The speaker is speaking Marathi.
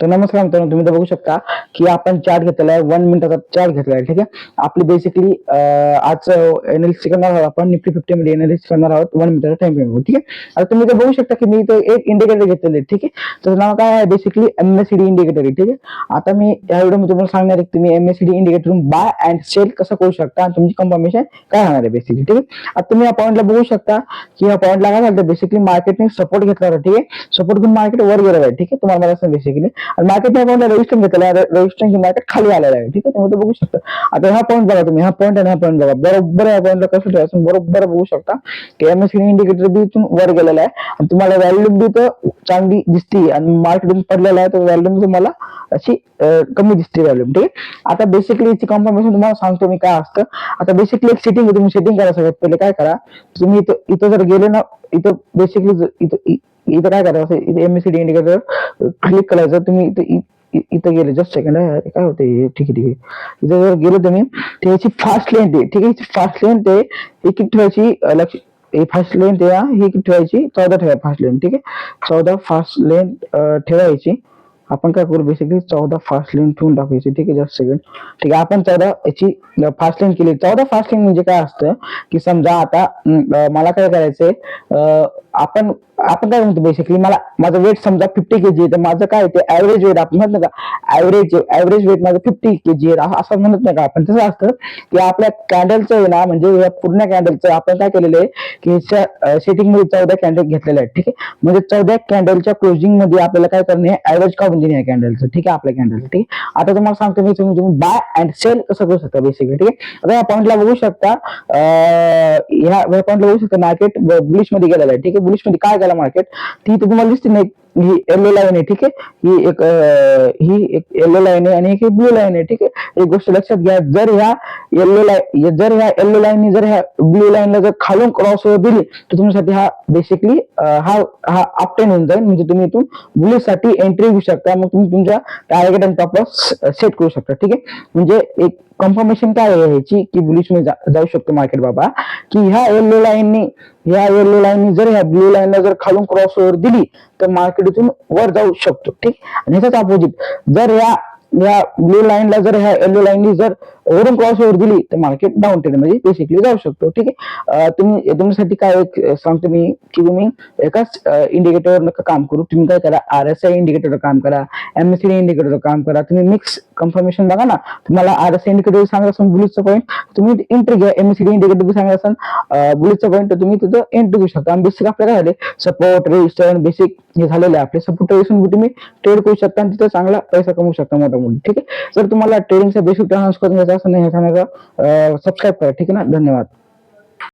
तर नमस्कार मित्रांनो, तुम्ही तर बघू शकता की आपण चार्ट घेतलेला आहे, 1 मिनिटाचा चार्ट घेतलेला आहे. ठीक आहे. आपली बेसिकली आज एनालिसिस करणार आहोत, आपण निफ्टी 50 मध्ये एनालिसिस करणार आहोत 1 मिनिटाच्या टाइम फ्रेम. ठीक आहे. आता तुम्ही तर बघू शकता की मी इथं एक इंडिकेटर घेतलेले आहे. ठीक आहे. त्याचं नाव काय आहे? बेसिकली एमएससीडी इंडिकेटर आहे. ठीक आहे. आता मी या व्हिडिओमध्ये तुम्हाला सांगणार आहे की तुम्ही एमएससीडी इंडिकेटरवरून बाय अँड सेल कसं करू शकता आणि तुमची कन्फर्मेशन काय होणार आहे बेसिकली. ठीक आहे. आता तुम्ही या पॉईंटला बघू शकता की या पॉईंटला काय झालं, बेसिकली मार्केटने सपोर्ट घेतला होता. ठीक आहे. सपोर्ट घेऊन मार्केट वर गेलेलं आहे. ठीक आहे. तुम्हाला मला बेसिकली आणि मार्केट या पॉईंटला रजिस्टर घेतलेला आहे, रजिस्टर मार्केट खाली आलेलं आहे. ठीक आहे. तुम्ही बघू शकता. आता हा पॉईंट बघा, तुम्ही हा पॉईंट आणि हा पॉईंट बघा, बरोबर या पॉईंटला कसं ठेवायचं बरोबर बघू शकता की एमएससीडी इंडिकेटर बी इथून वर गेलेला आहे आणि तुम्हाला व्हॅल्यू बी तर चांगली दिसते आणि मार्केट पडलेला आहे, तर व्हॅल्यू तुम्हाला अशी कमी दिसते व्हॅल्यू. ठीक आहे. आता बेसिकली याची कन्फर्मेशन तुम्हाला सांगतो मी काय असतं. आता बेसिकली एक सेटिंग आहे, तुम्ही सेटिंग करा. सगळ्यात पहिले काय करा, तुम्ही इथं जर गेले ना, इथं बेसिकली इथं काय करायचं, इथे एमएससीडी इंडिकेटर क्लिक करायचं. तुम्ही इथं गेले, जस्ट सेकंड आहे, काय होते, ठीक आहे. इथं जर गेलो तुम्ही, त्याची फास्ट लेंथ आहे. ठीक आहे. फास्ट लेंथ आहे ही किती ठेवायची, लक्ष, फास्ट लेंथ आहे ही किती ठेवायची, 14 ठेवा फास्ट लेंथ. ठीक आहे. 14 फास्ट लेंथ ठेवायची. आपण काय करू, बेसिकली 14 फास्ट लेन ठेवून टाकायची. ठीक आहे. Just second. ठीक आहे. आपण 14 याची फास्ट लेन केली. 14 फास्ट लेन म्हणजे काय असतं की समजा आता मला काय करायचंय, आपण आपण काय म्हणतो, बेसिकली माझं वेट समजा 50 kg आहे, तर माझं काय ते ऍव्हरेज वेट आपण म्हणत का, ऍव्हरेज वेट माझं 50 kg आहे असं म्हणत नाही का आपण. तसं असतं की आपल्या कॅन्डलचं आहे ना, म्हणजे या पूर्ण कॅन्डलचं आपण काय केलेलं आहे की सेटिंग मध्ये 14 कॅन्डल घेतलेले आहेत. ठीक आहे. म्हणजे 14 कॅन्डलच्या क्लोजिंग मध्ये आपल्याला काय करणे, ऍव्हरेज काढून देणे आहे कॅन्डलचं. ठीक आहे. आपल्या कॅन्डलचं. ठीक आहे. आता तुम्हाला सांगतो मी, तुम्ही बाय अँड सेल कसं करू शकता बेसिकली. ठीक आहे. आता या पॉईंटला बघू शकता, ह्या पॉईंटला बघू शकता मार्केट बुलिश मध्ये गेलेलं आहे. ठीक आहे. बुलिश मध्ये काय गेला मार्केट, ती तुम्हाला दिसते नाही, ही येलो लाईन आहे. ठीक आहे. ही एक येलो लाईन आहे आणि एक ब्लू लाईन आहे. ठीक आहे. एक गोष्ट लक्षात घ्या, जर ह्या येलो लाईन जर ह्या ब्लू लाईनला जर खालून क्रॉस ओव्हर दिली, तर तुमच्यासाठी हा बेसिकली हा अपटेन होऊन जाईल. म्हणजे तुम्ही इथून बुलिश साठी एंट्री घेऊ शकता. मग तुम्ही तुमच्या टार्गेट आणि टॉप लॉस सेट करू शकता. ठीक आहे. म्हणजे एक कन्फर्मेशन काय आहे ह्याची की बुलिश मध्ये जाऊ शकतो मार्केट बाबा, की ह्या येलो लाईननी जर ह्या ब्लू लाईनला जर खालून क्रॉस ओव्हर दिली, तर मार्केट इथून वर जाऊ शकतो. ठीक. आणि ह्याचाच अपोजिट, जर या ब्लू लाईनला जर ह्या येलो लाईननी जर वरून क्रॉस ओव्हर दिली, तर मार्केट डाऊन ट्रेड मध्ये बेसिकली जाऊ शकतो. ठीक आहे. तुमच्यासाठी काय सांगतो मी की तुम्ही एकाच इंडिकेटरवर नका काम करू. तुम्ही काय करा, आरएसआय इंडिकेटरवर काम करा, एमएससीडी इंडिकेटरवर काम करा. तुम्ही मिक्स कन्फर्मेशन बघा ना, तुम्हाला आरएसआय इंडिकेटर सांगत असेल बुलिशचा पॉईंट, तुम्ही एंट्री घ्या. एमएससीडी इंडिकेटर सांगत असेल बुलिशचा पॉईंट, तर तुम्ही तिथं एंट्री घेऊ शकता. आणि बेसिक आपल्याला काय झाले, सपोर्ट रेजिस्टर बेसिक हे झालेले आपले सपोर्ट रेजिस्टर, तुम्ही ट्रेड करू शकता आणि तिथं चांगला पैसा कमवू शकता मोठा मोठा. ठीक आहे. जर तुम्हाला ट्रेडिंगचा बेसिक ट्रान्सफर करून घ्यायचा असं नाही, हे सांगायचं सबस्क्राईब करा. ठीक आहे ना. धन्यवाद.